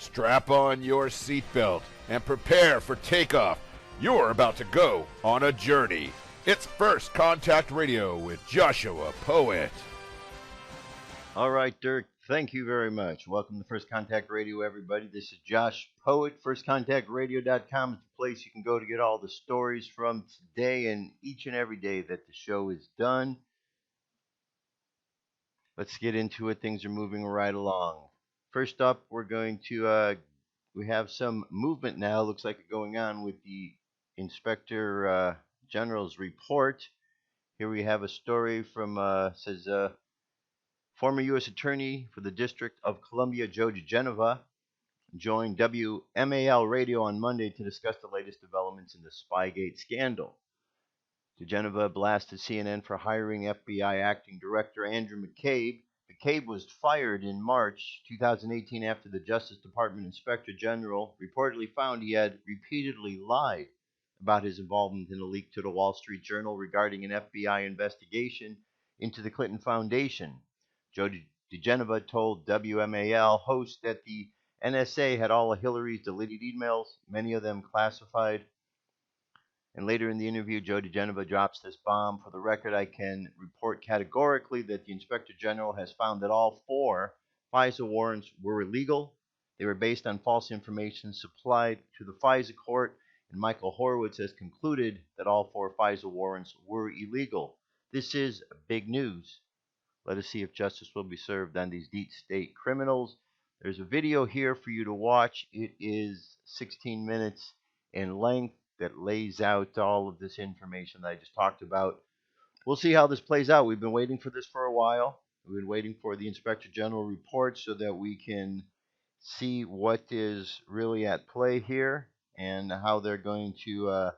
Strap on your seatbelt and prepare for takeoff. You're about to go on a journey. It's First Contact Radio with Joshua Poet. All right, Dirk, thank you very much. Welcome to First Contact Radio, everybody. This is Josh Poet. FirstContactRadio.com is the place you can go to get all the stories from today and each and every day that the show is done. Let's get into it. Things are moving right along. First up, we're going to, we have some movement now, looks like it going on with the Inspector General's report. Here we have a story from, says, former U.S. Attorney for the District of Columbia, Joe DiGenova, joined WMAL Radio on Monday to discuss the latest developments in the SPYGATE scandal. DiGenova blasted CNN for hiring FBI Acting Director Andrew McCabe. McCabe was fired in March 2018 after the Justice Department Inspector General reportedly found he had repeatedly lied about his involvement in a leak to the Wall Street Journal regarding an FBI investigation into the Clinton Foundation. Joe DiGenova told WMAL host that the NSA had all of Hillary's deleted emails, many of them classified. And later in the interview, Joe DiGenova drops this bomb. For the record, I can report categorically that the Inspector General has found that all 4 FISA warrants were illegal. They were based on false information supplied to the FISA court, and Michael Horowitz has concluded that all 4 FISA warrants were illegal. This is big news. Let us see if justice will be served on these deep state criminals. There's a video here for you to watch. It is 16 minutes in length that lays out all of this information that I just talked about. We'll see how this plays out. We've been waiting for this for a while. We've been waiting for the Inspector General report so that we can see what is really at play here and how they're going to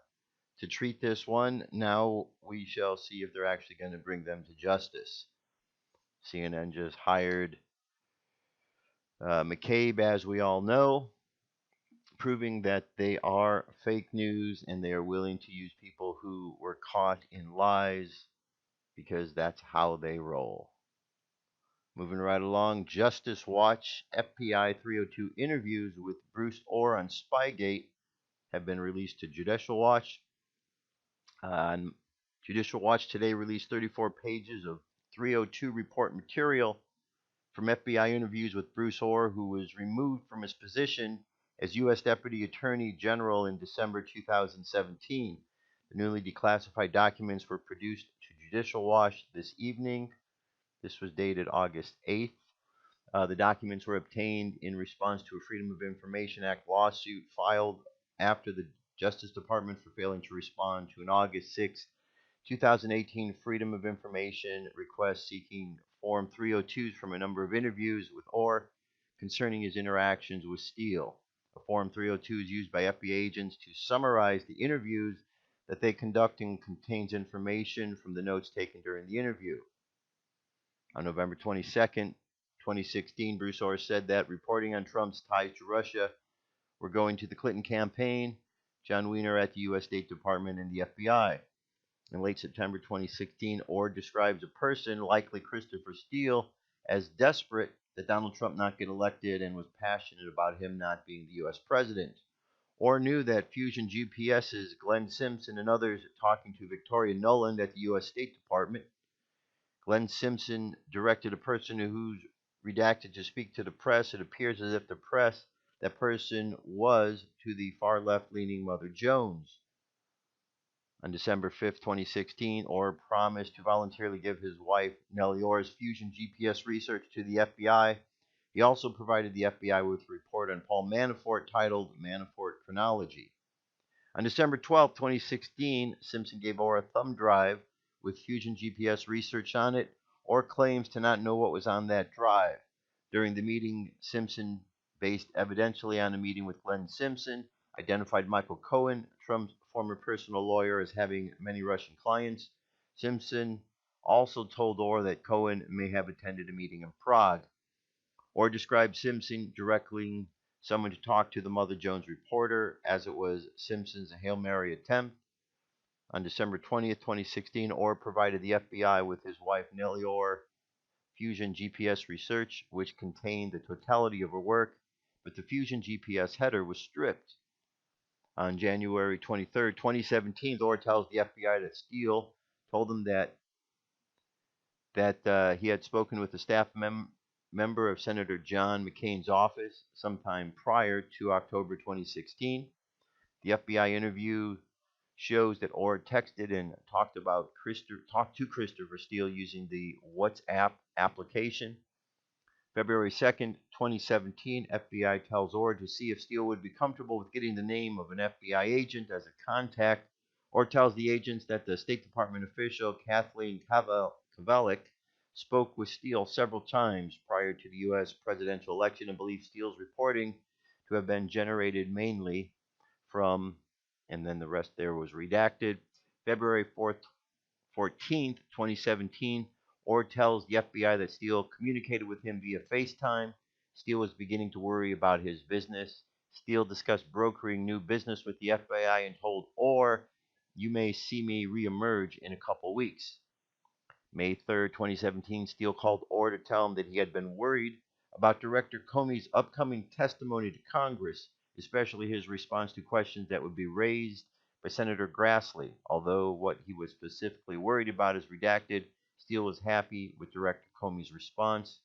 treat this one. Now we shall see if they're actually going to bring them to justice. CNN just hired McCabe, as we all know, proving that they are fake news and they are willing to use people who were caught in lies because that's how they roll. Moving right along, Justice Watch FBI 302 interviews with Bruce Orr on Spygate have been released to Judicial Watch. Judicial Watch today released 34 pages of 302 report material from FBI interviews with Bruce Orr, who was removed from his position as U.S. Deputy Attorney General in December 2017. The newly declassified documents were produced to Judicial Watch this evening. This was dated August 8th. The documents were obtained in response to a Freedom of Information Act lawsuit filed after the Justice Department for failing to respond to an August 6, 2018 Freedom of Information request seeking Form 302s from a number of interviews with Orr concerning his interactions with Steele. A Form 302 is used by FBI agents to summarize the interviews that they conduct and contains information from the notes taken during the interview. On November 22, 2016, Bruce Orr said that reporting on Trump's ties to Russia were going to the Clinton campaign, John Wiener at the U.S. State Department, and the FBI. In late September 2016, Orr describes a person, likely Christopher Steele, as desperate that Donald Trump not get elected and was passionate about him not being the U.S. president. Orr knew that Fusion GPS's Glenn Simpson and others talking to Victoria Nuland at the U.S. State Department. Glenn Simpson directed a person who's redacted to speak to the press. It appears as if that person was to the far left-leaning Mother Jones. On December 5, 2016, Orr promised to voluntarily give his wife Nellie Orr's Fusion GPS research to the FBI. He also provided the FBI with a report on Paul Manafort titled Manafort Chronology. On December 12, 2016, Simpson gave Orr a thumb drive with Fusion GPS research on it. Orr claims to not know what was on that drive. During the meeting, Simpson, based evidentially on a meeting with Glenn Simpson, identified Michael Cohen, Trump's former personal lawyer, as having many Russian clients. Simpson also told Orr that Cohen may have attended a meeting in Prague. Orr described Simpson directing someone to talk to the Mother Jones reporter, as it was Simpson's Hail Mary attempt. On December 20, 2016, Orr provided the FBI with his wife Nellie Orr Fusion GPS research, which contained the totality of her work but the Fusion GPS header was stripped. On January 23, 2017, Orr tells the FBI that Steele told him that he had spoken with a staff member of Senator John McCain's office sometime prior to October 2016. The FBI interview shows that Orr texted and talked to Christopher Steele using the WhatsApp application. February 2nd, 2017, FBI tells Orr to see if Steele would be comfortable with getting the name of an FBI agent as a contact. Orr tells the agents that the State Department official Kathleen Kavalik spoke with Steele several times prior to the U.S. presidential election and believes Steele's reporting to have been generated mainly from, and then the rest there was redacted. February 14th, 2017, Orr tells the FBI that Steele communicated with him via FaceTime. Steele was beginning to worry about his business. Steele discussed brokering new business with the FBI and told Orr, "You may see me reemerge in a couple weeks." May 3rd, 2017, Steele called Orr to tell him that he had been worried about Director Comey's upcoming testimony to Congress, especially his response to questions that would be raised by Senator Grassley. Although what he was specifically worried about is redacted, Steele was happy with Director Comey's response.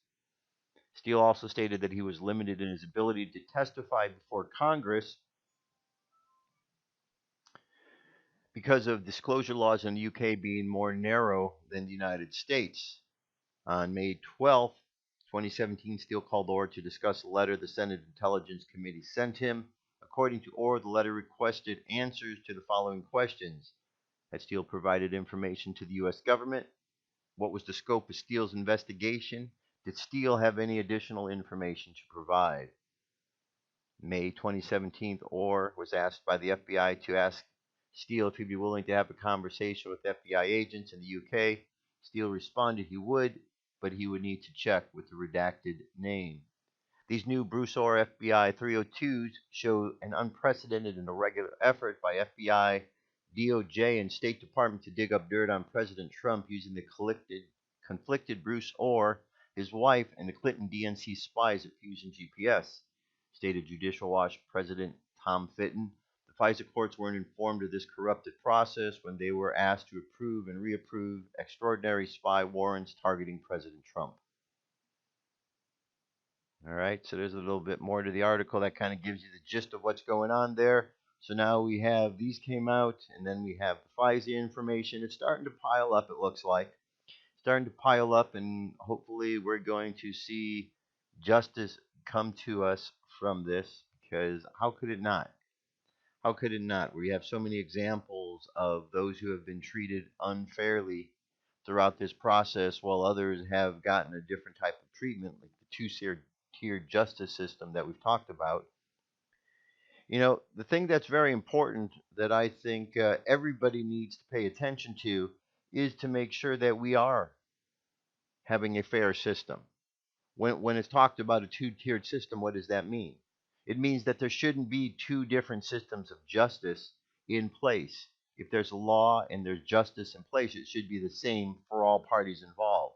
Steele also stated that he was limited in his ability to testify before Congress because of disclosure laws in the UK being more narrow than the United States. On May 12, 2017, Steele called Orr to discuss a letter the Senate Intelligence Committee sent him. According to Orr, the letter requested answers to the following questions: Had Steele provided information to the U.S. government? What was the scope of Steele's investigation? Did Steele have any additional information to provide? May 2017, Orr was asked by the FBI to ask Steele if he'd be willing to have a conversation with FBI agents in the UK. Steele responded he would, but he would need to check with the redacted name. These new Bruce Orr FBI 302s show an unprecedented and irregular effort by FBI, DOJ, and State Department to dig up dirt on President Trump using the conflicted Bruce Orr, his wife, and the Clinton DNC spies at Fusion GPS, stated Judicial-watch President Tom Fitton. The FISA courts weren't informed of this corrupted process when they were asked to approve and reapprove extraordinary spy warrants targeting President Trump. All right, so there's a little bit more to the article that kind of gives you the gist of what's going on there. So now we have these came out, and then we have the FISA information. It's starting to pile up, it looks like. Starting to pile up, and hopefully we're going to see justice come to us from this, because how could it not? How could it not? We have so many examples of those who have been treated unfairly throughout this process, while others have gotten a different type of treatment, like the two-tiered justice system that we've talked about. You know, the thing that's very important that I think everybody needs to pay attention to is to make sure that we are having a fair system. When it's talked about a two-tiered system, what does that mean? It means that there shouldn't be two different systems of justice in place. If there's a law and there's justice in place, it should be the same for all parties involved.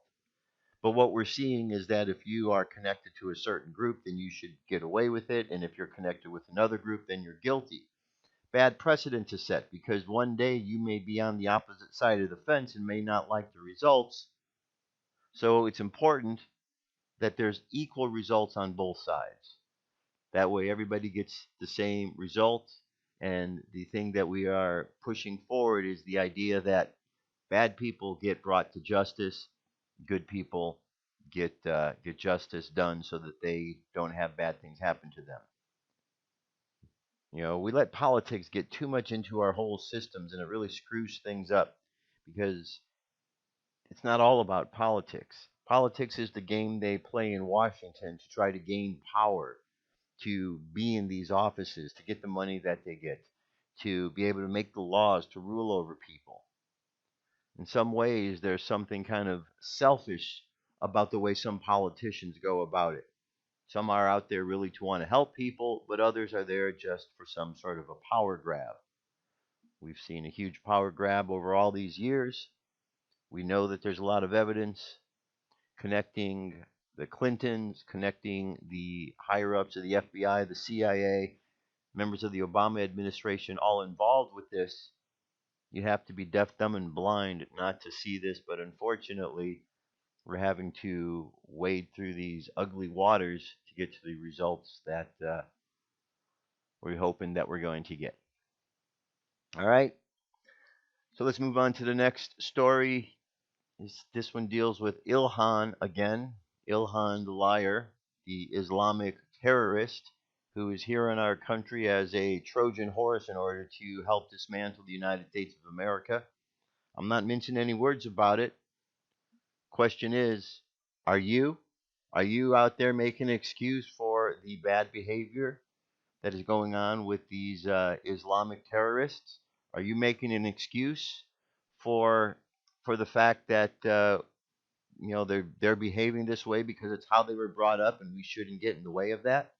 But what we're seeing is that if you are connected to a certain group, then you should get away with it. And if you're connected with another group, then you're guilty. Bad precedent to set, because one day you may be on the opposite side of the fence and may not like the results. So it's important that there's equal results on both sides. That way everybody gets the same result. And the thing that we are pushing forward is the idea that bad people get brought to justice, good people get justice done so that they don't have bad things happen to them. You know, we let politics get too much into our whole systems, and it really screws things up, because it's not all about politics. Politics is the game they play in Washington to try to gain power, to be in these offices, to get the money that they get, to be able to make the laws, to rule over people. In some ways, there's something kind of selfish about the way some politicians go about it. Some are out there really to want to help people, but others are there just for some sort of a power grab. We've seen a huge power grab over all these years. We know that there's a lot of evidence connecting the Clintons, connecting the higher-ups of the FBI, the CIA, members of the Obama administration, all involved with this. You have to be deaf, dumb, and blind not to see this, but unfortunately, we're having to wade through these ugly waters to get to the results that we're hoping that we're going to get. All right, so let's move on to the next story. This one deals with Ilhan again. Ilhan the liar, the Islamic terrorist who is here in our country as a Trojan horse in order to help dismantle the United States of America. I'm not mincing any words about it. Question is, are you? Are you out there making an excuse for the bad behavior that is going on with these Islamic terrorists? Are you making an excuse for the fact that they're behaving this way because it's how they were brought up and we shouldn't get in the way of that?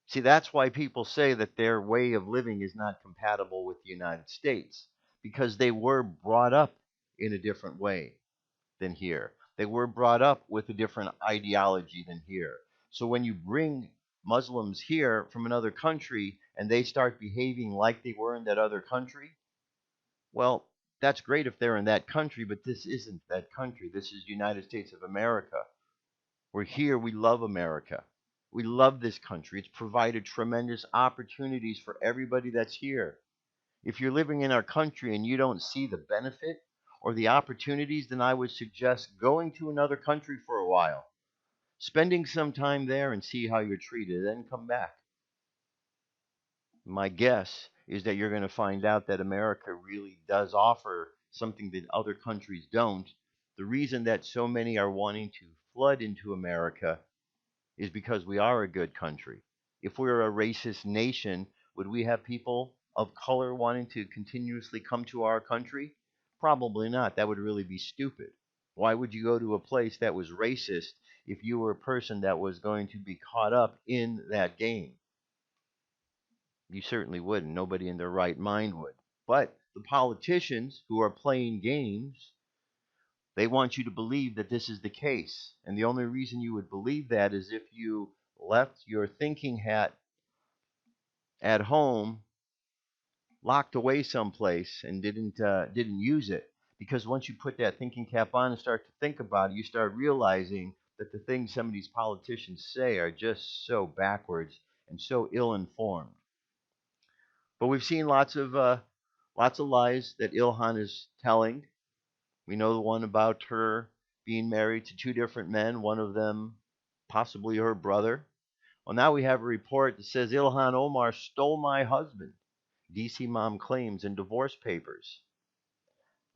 See, that's why people say that their way of living is not compatible with the United States, because they were brought up in a different way than here. They were brought up with a different ideology than here. So when you bring Muslims here from another country and they start behaving like they were in that other country, well, that's great if they're in that country, but this isn't that country. This is the United States of America. We're here. We love America. We love this country. It's provided tremendous opportunities for everybody that's here. If you're living in our country and you don't see the benefit or the opportunities, then I would suggest going to another country for a while, spending some time there and see how you're treated, then come back. My guess is that you're going to find out that America really does offer something that other countries don't. The reason that so many are wanting to flood into America is because we are a good country. If we were a racist nation, would we have people of color wanting to continuously come to our country? Probably not. That would really be stupid. Why would you go to a place that was racist if you were a person that was going to be caught up in that game? You certainly wouldn't. Nobody in their right mind would. But the politicians who are playing games, they want you to believe that this is the case. And the only reason you would believe that is if you left your thinking hat at home, locked away someplace, and didn't use it. Because once you put that thinking cap on and start to think about it, you start realizing that the things some of these politicians say are just so backwards and so ill-informed. But we've seen lots of lies that Ilhan is telling. We know the one about her being married to two different men, one of them possibly her brother. Well, now we have a report that says Ilhan Omar stole my husband, D.C. mom claims in divorce papers.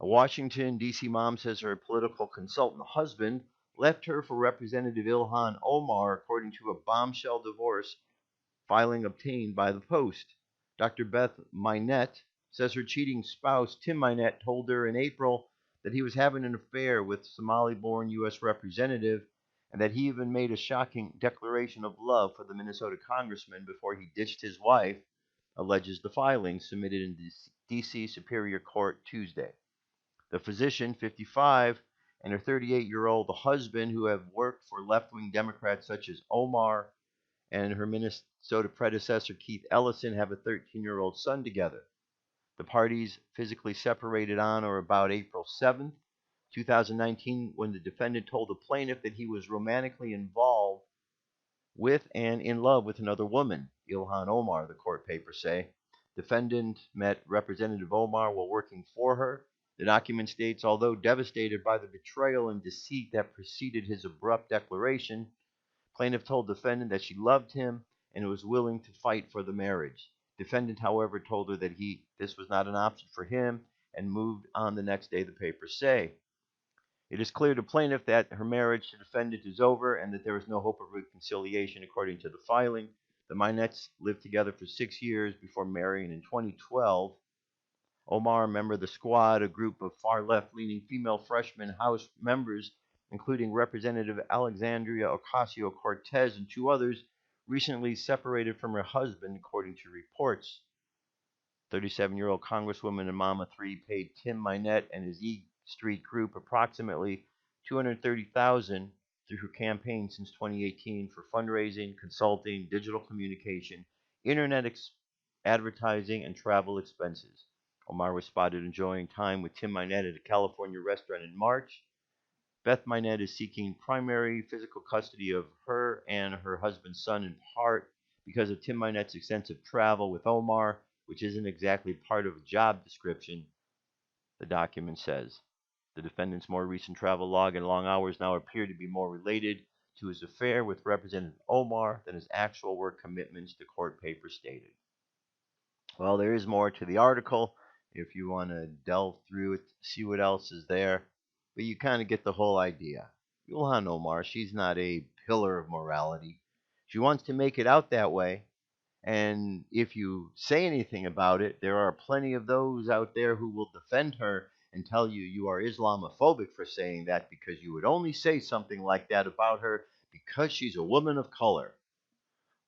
A Washington, D.C. mom says her political consultant husband left her for Representative Ilhan Omar, according to a bombshell divorce filing obtained by the Post. Dr. Beth Minette says her cheating spouse, Tim Minette, told her in April that he was having an affair with Somali-born U.S. representative and that he even made a shocking declaration of love for the Minnesota congressman before he ditched his wife, alleges the filing submitted in D.C. Superior Court Tuesday. The physician, 55, and her 38-year-old husband, who have worked for left-wing Democrats such as Omar and her Minnesota predecessor, Keith Ellison, have a 13-year-old son together. The parties physically separated on or about April 7th, 2019, when the defendant told the plaintiff that he was romantically involved with and in love with another woman, Ilhan Omar, the court papers say. Defendant met Representative Omar while working for her. The document states, although devastated by the betrayal and deceit that preceded his abrupt declaration, plaintiff told defendant that she loved him and was willing to fight for the marriage. Defendant, however, told her that this was not an option for him and moved on the next day, the papers say. It is clear to plaintiff that her marriage to defendant is over and that there is no hope of reconciliation, according to the filing. The Minettes lived together for 6 years before marrying in 2012. Omar, a member of the Squad, a group of far left-leaning female freshman House members, including Representative Alexandria Ocasio-Cortez and two others, recently separated from her husband, according to reports. 37-year-old Congresswoman and Mama 3 paid Tim Minette and his E Street group approximately $230,000 through her campaign since 2018 for fundraising, consulting, digital communication, internet advertising, and travel expenses. Omar was spotted enjoying time with Tim Minette at a California restaurant in March. Beth Minette is seeking primary physical custody of her and her husband's son in part because of Tim Minette's extensive travel with Omar, which isn't exactly part of a job description, the document says. The defendant's more recent travel log and long hours now appear to be more related to his affair with Representative Omar than his actual work commitments, the court paper stated. Well, there is more to the article if you want to delve through it, see what else is there. But you kind of get the whole idea. Ilhan Omar, she's not a pillar of morality. She wants to make it out that way. And if you say anything about it, there are plenty of those out there who will defend her and tell you you are Islamophobic for saying that because you would only say something like that about her because she's a woman of color.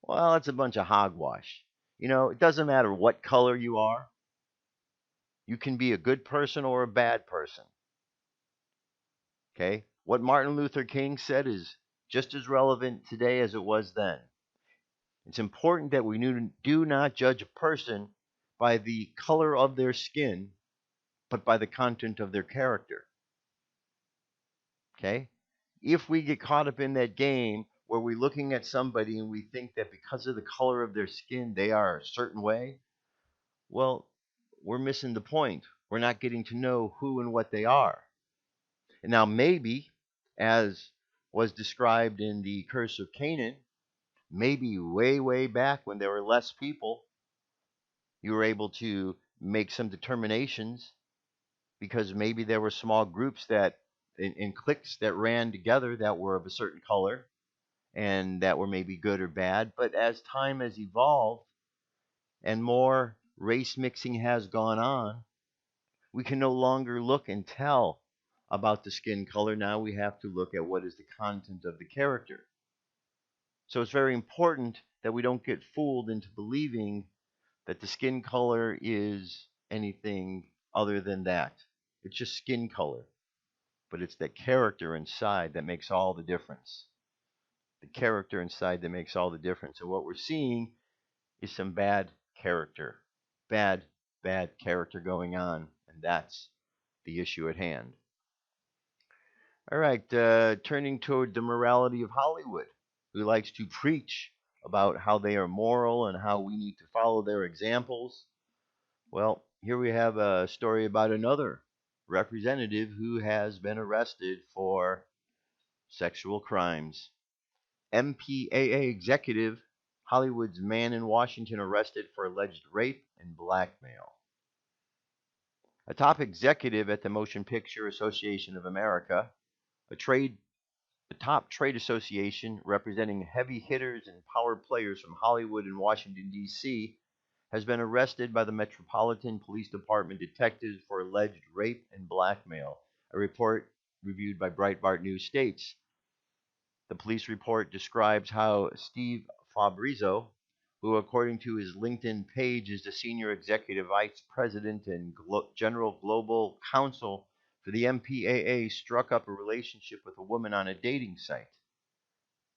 Well, that's a bunch of hogwash. You know, it doesn't matter what color you are. You can be a good person or a bad person. Okay? What Martin Luther King said is just as relevant today as it was then. It's important that we do not judge a person by the color of their skin, but by the content of their character. Okay? If we get caught up in that game where we're looking at somebody and we think that because of the color of their skin, they are a certain way, well, we're missing the point. We're not getting to know who and what they are. And now, maybe, as was described in the Curse of Canaan, maybe way, way back when there were less people, you were able to make some determinations because maybe there were small groups that in cliques that ran together that were of a certain color and that were maybe good or bad. But as time has evolved and more race mixing has gone on, we can no longer look and tell about the skin color. Now we have to look at what is the content of the character. So it's very important that we don't get fooled into believing that the skin color is anything other than that. It's just skin color, but it's the character inside that makes all the difference. The character inside that makes all the difference. And what we're seeing is some bad character, bad character going on, and that's the issue at hand. All right, turning toward the morality of Hollywood, who likes to preach about how they are moral and how we need to follow their examples. Well, here we have a story about another representative who has been arrested for sexual crimes. MPAA executive, Hollywood's man in Washington, arrested for alleged rape and blackmail. A top executive at the Motion Picture Association of America, a top trade association representing heavy hitters and power players from Hollywood and Washington, D.C., has been arrested by the Metropolitan Police Department detectives for alleged rape and blackmail, a report reviewed by Breitbart News states. The police report describes how Steve Fabrizio, who according to his LinkedIn page is the senior executive vice president and general global counsel for the MPAA, struck up a relationship with a woman on a dating site.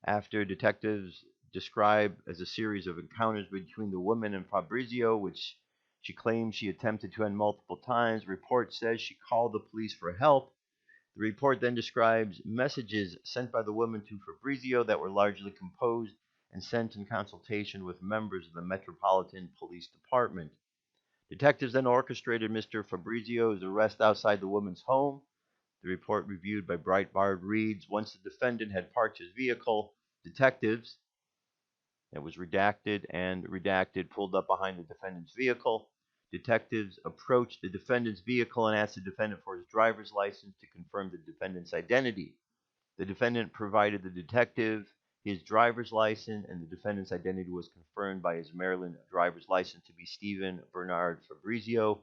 After detectives describe as a series of encounters between the woman and Fabrizio, which she claims she attempted to end multiple times, the report says she called the police for help. The report then describes messages sent by the woman to Fabrizio that were largely composed and sent in consultation with members of the Metropolitan Police Department. Detectives then orchestrated Mr. Fabrizio's arrest outside the woman's home. The report reviewed by Breitbart reads, once the defendant had parked his vehicle, detectives, it was redacted, pulled up behind the defendant's vehicle. Detectives approached the defendant's vehicle and asked the defendant for his driver's license to confirm the defendant's identity. The defendant provided the detective his driver's license, and the defendant's identity was confirmed by his Maryland driver's license to be Stephen Bernard Fabrizio.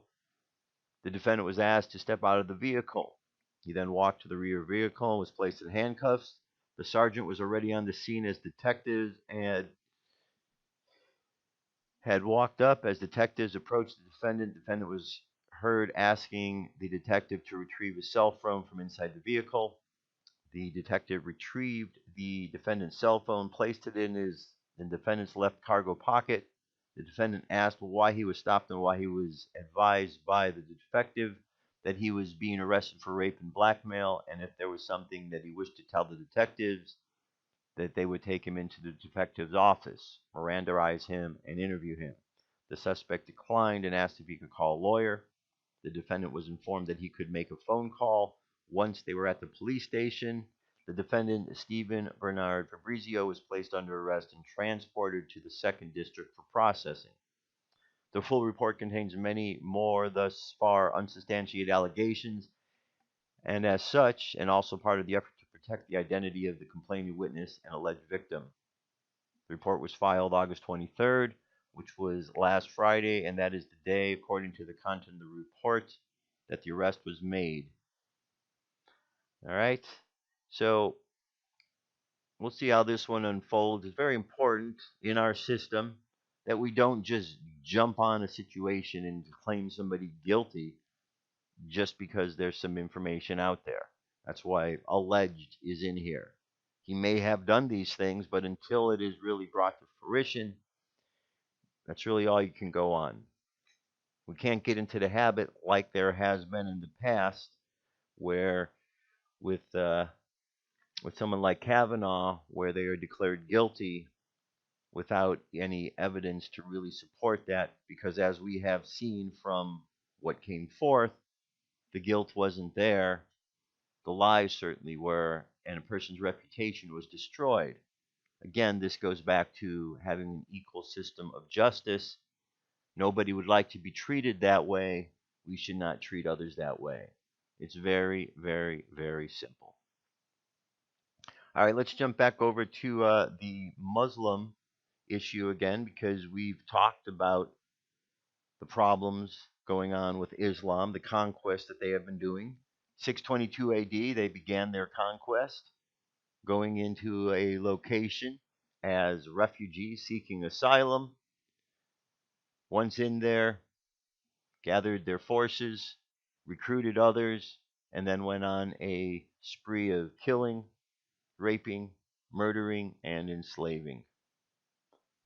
The defendant was asked to step out of the vehicle. He then walked to the rear vehicle and was placed in handcuffs. The sergeant was already on the scene as detectives had walked up. As detectives approached the defendant, was heard asking the detective to retrieve his cell phone from inside the vehicle. The detective retrieved the defendant's cell phone, placed it in the defendant's left cargo pocket. The defendant asked why he was stopped and why he was advised by the detective that he was being arrested for rape and blackmail, and if there was something that he wished to tell the detectives, that they would take him into the detective's office, Mirandaize him, and interview him. The suspect declined and asked if he could call a lawyer. The defendant was informed that he could make a phone call. Once they were at the police station, the defendant, Stephen Bernard Fabrizio, was placed under arrest and transported to the 2nd District for processing. The full report contains many more thus far unsubstantiated allegations, and as such, and also part of the effort to protect the identity of the complaining witness and alleged victim. The report was filed August 23rd, which was last Friday, and that is the day, according to the content of the report, that the arrest was made. All right, so we'll see how this one unfolds. It's very important in our system that we don't just jump on a situation and claim somebody guilty just because there's some information out there. That's why alleged is in here. He may have done these things, but until it is really brought to fruition, that's really all you can go on. We can't get into the habit like there has been in the past, where with someone like Kavanaugh, where they are declared guilty without any evidence to really support that, because as we have seen from what came forth, the guilt wasn't there, the lies certainly were, and a person's reputation was destroyed. Again, this goes back to having an equal system of justice. Nobody would like to be treated that way. We should not treat others that way. It's very, very, very simple. All right, let's jump back over to the Muslim issue again, because we've talked about the problems going on with Islam, the conquest that they have been doing. 622 AD, they began their conquest, going into a location as refugees seeking asylum. Once in there, gathered their forces, recruited others, and then went on a spree of killing, raping, murdering, and enslaving.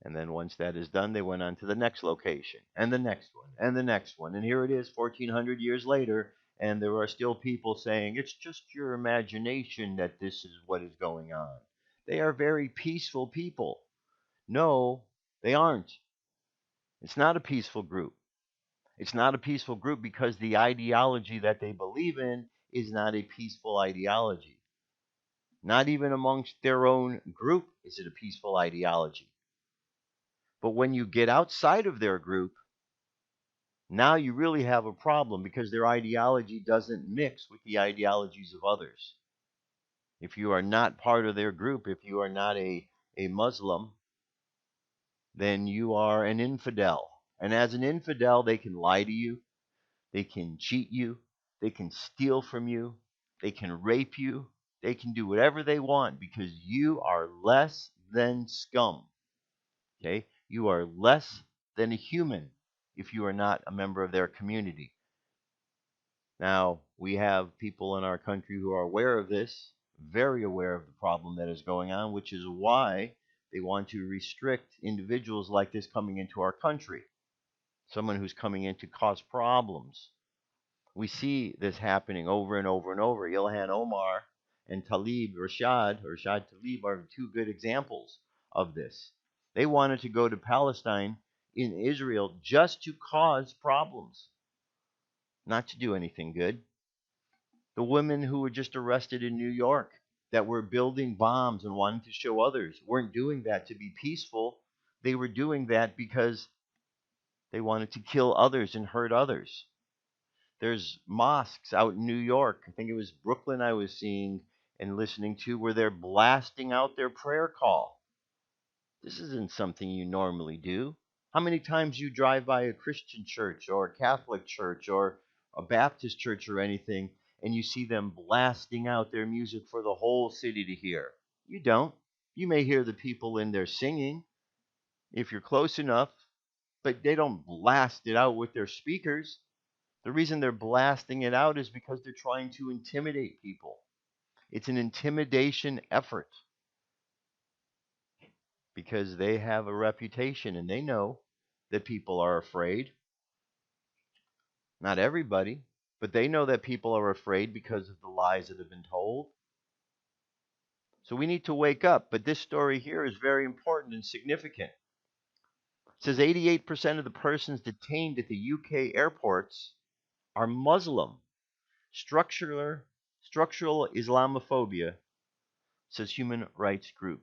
And then once that is done, they went on to the next location, and the next one, and the next one. And here it is, 1400 years later, and there are still people saying, it's just your imagination that this is what is going on. They are very peaceful people. No, they aren't. It's not a peaceful group. It's not a peaceful group because the ideology that they believe in is not a peaceful ideology. Not even amongst their own group is it a peaceful ideology. But when you get outside of their group, now you really have a problem because their ideology doesn't mix with the ideologies of others. If you are not part of their group, if you are not a Muslim, then you are an infidel. And as an infidel, they can lie to you, they can cheat you, they can steal from you, they can rape you, they can do whatever they want because you are less than scum. Okay? You are less than a human if you are not a member of their community. Now, we have people in our country who are aware of this, very aware of the problem that is going on, which is why they want to restrict individuals like this coming into our country. Someone who's coming in to cause problems. We see this happening over and over and over. Ilhan Omar and Rashad Tlaib are two good examples of this. They wanted to go to Palestine in Israel just to cause problems, not to do anything good. The women who were just arrested in New York that were building bombs and wanting to show others weren't doing that to be peaceful. They were doing that because they wanted to kill others and hurt others. There's mosques out in New York, I think it was Brooklyn I was seeing and listening to, where they're blasting out their prayer call. This isn't something you normally do. How many times you drive by a Christian church or a Catholic church or a Baptist church or anything, and you see them blasting out their music for the whole city to hear? You don't. You may hear the people in there singing if you're close enough, but they don't blast it out with their speakers. The reason they're blasting it out is because they're trying to intimidate people. It's an intimidation effort because they have a reputation and they know that people are afraid. Not everybody, but they know that people are afraid because of the lies that have been told. So we need to wake up. But this story here is very important and significant. It says 88% of the persons detained at the UK airports are Muslim. Structural Islamophobia, says human rights group.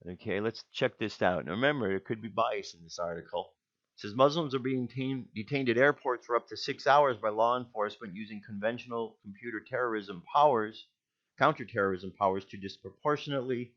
Okay, let's check this out. Now remember, there could be bias in this article. It says Muslims are being detained at airports for up to 6 hours by law enforcement using conventional counterterrorism powers to disproportionately.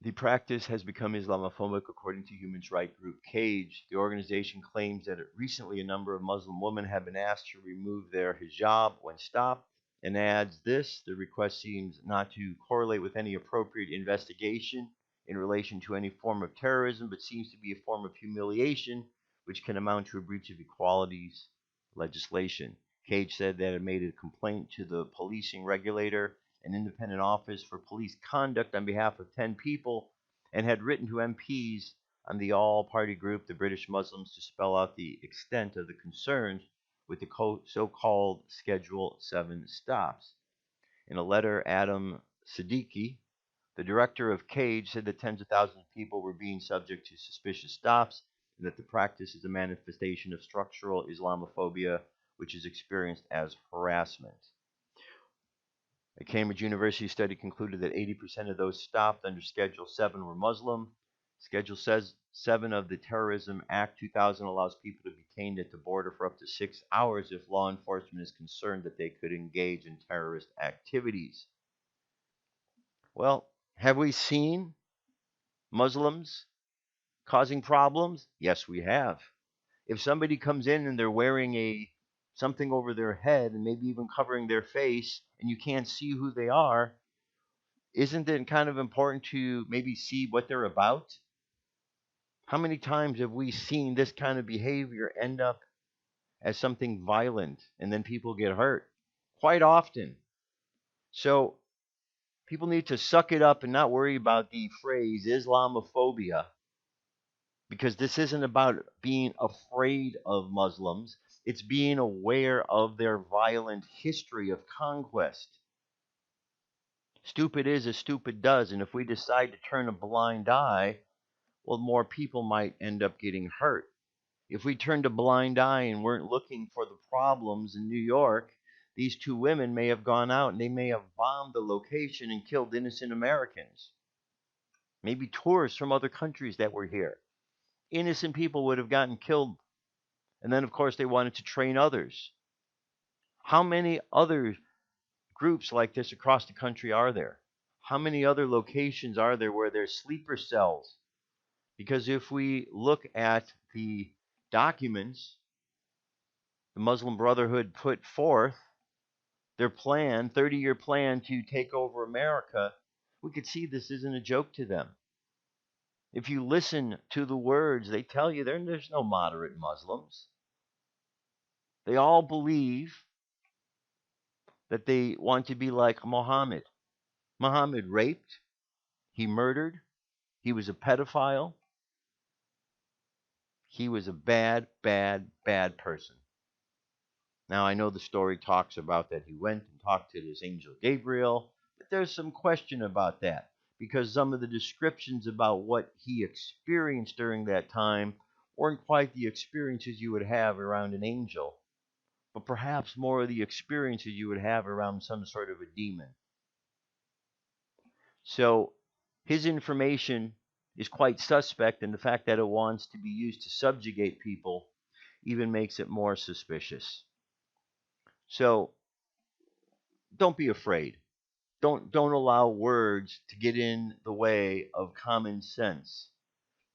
The practice has become Islamophobic, according to human rights group Cage. The organization claims that recently a number of Muslim women have been asked to remove their hijab when stopped, and adds this: the request seems not to correlate with any appropriate investigation in relation to any form of terrorism, but seems to be a form of humiliation, which can amount to a breach of equalities legislation. Cage said that it made a complaint to the policing regulator, an independent office for police conduct, on behalf of 10 people, and had written to MPs on the all-party group, the British Muslims, to spell out the extent of the concerns with the so-called Schedule 7 stops. In a letter, Adam Siddiqui, the director of Cage, said that tens of thousands of people were being subject to suspicious stops, and that the practice is a manifestation of structural Islamophobia, which is experienced as harassment. A Cambridge University study concluded that 80% of those stopped under Schedule 7 were Muslim. Schedule 7 of the Terrorism Act 2000 allows people to be detained at the border for up to 6 hours if law enforcement is concerned that they could engage in terrorist activities. Well, have we seen Muslims causing problems? Yes, we have. If somebody comes in and they're wearing something over their head and maybe even covering their face, and you can't see who they are, isn't it kind of important to maybe see what they're about? How many times have we seen this kind of behavior end up as something violent and then people get hurt? Quite often. So people need to suck it up and not worry about the phrase Islamophobia, because this isn't about being afraid of Muslims. It's being aware of their violent history of conquest. Stupid is as stupid does, and if we decide to turn a blind eye, well, more people might end up getting hurt. If we turned a blind eye and weren't looking for the problems in New York, these two women may have gone out and they may have bombed the location and killed innocent Americans. Maybe tourists from other countries that were here. Innocent people would have gotten killed. And then, of course, they wanted to train others. How many other groups like this across the country are there? How many other locations are there where there's sleeper cells? Because if we look at the documents the Muslim Brotherhood put forth, their plan, 30-year plan to take over America, we could see this isn't a joke to them. If you listen to the words, they tell you there's no moderate Muslims. They all believe that they want to be like Muhammad. Muhammad raped, he murdered, he was a pedophile, he was a bad, bad, bad person. Now, I know the story talks about that he went and talked to this angel Gabriel, but there's some question about that, because some of the descriptions about what he experienced during that time weren't quite the experiences you would have around an angel, but perhaps more of the experiences you would have around some sort of a demon. So his information is quite suspect, and the fact that it wants to be used to subjugate people even makes it more suspicious. So don't be afraid. Don't allow words to get in the way of common sense.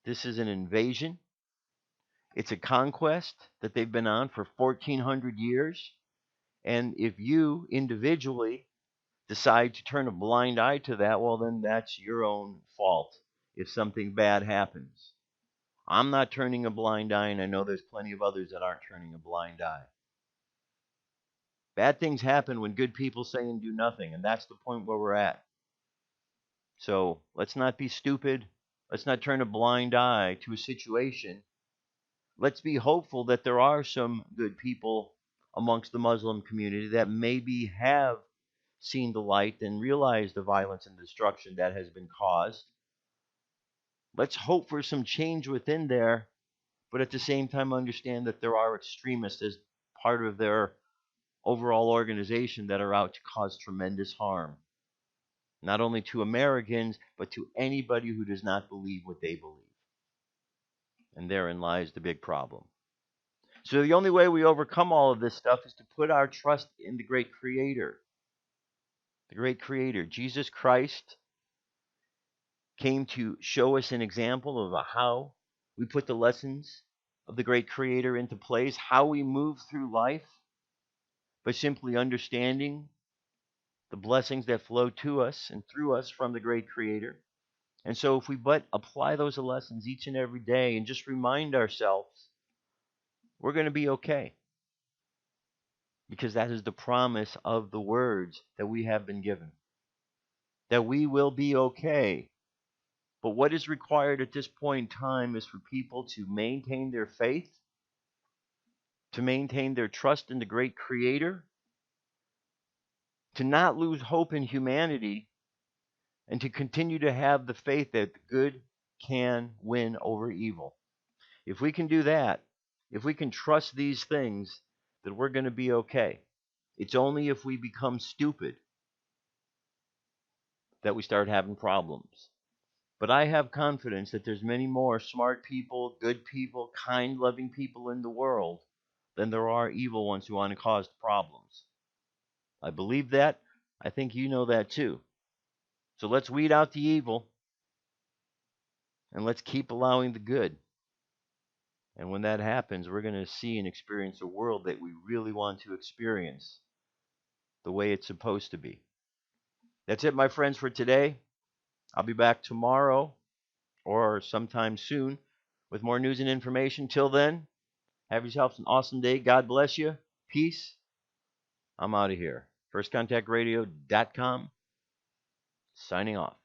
This is an invasion. It's a conquest that they've been on for 1,400 years. And if you individually decide to turn a blind eye to that, well, then that's your own fault if something bad happens. I'm not turning a blind eye, and I know there's plenty of others that aren't turning a blind eye. Bad things happen when good people say and do nothing, and that's the point where we're at. So let's not be stupid. Let's not turn a blind eye to a situation. Let's be hopeful that there are some good people amongst the Muslim community that maybe have seen the light and realized the violence and destruction that has been caused. Let's hope for some change within there, but at the same time understand that there are extremists as part of their overall organization that are out to cause tremendous harm, not only to Americans, but to anybody who does not believe what they believe. And therein lies the big problem. So the only way we overcome all of this stuff is to put our trust in the great Creator. The great Creator, Jesus Christ, came to show us an example of how we put the lessons of the great Creator into place, how we move through life by simply understanding the blessings that flow to us and through us from the great Creator. And so if we but apply those lessons each and every day and just remind ourselves, we're going to be okay. Because that is the promise of the words that we have been given. That we will be okay. But what is required at this point in time is for people to maintain their faith, to maintain their trust in the great Creator, to not lose hope in humanity, and to continue to have the faith that good can win over evil. If we can do that, if we can trust these things, then we're going to be okay. It's only if we become stupid that we start having problems. But I have confidence that there's many more smart people, good people, kind, loving people in the world than there are evil ones who want to cause problems. I believe that. I think you know that too. So let's weed out the evil and let's keep allowing the good. And when that happens, we're going to see and experience a world that we really want to experience the way it's supposed to be. That's it, my friends, for today. I'll be back tomorrow or sometime soon with more news and information. Till then, have yourselves an awesome day. God bless you. Peace. I'm out of here. FirstContactRadio.com. Signing off.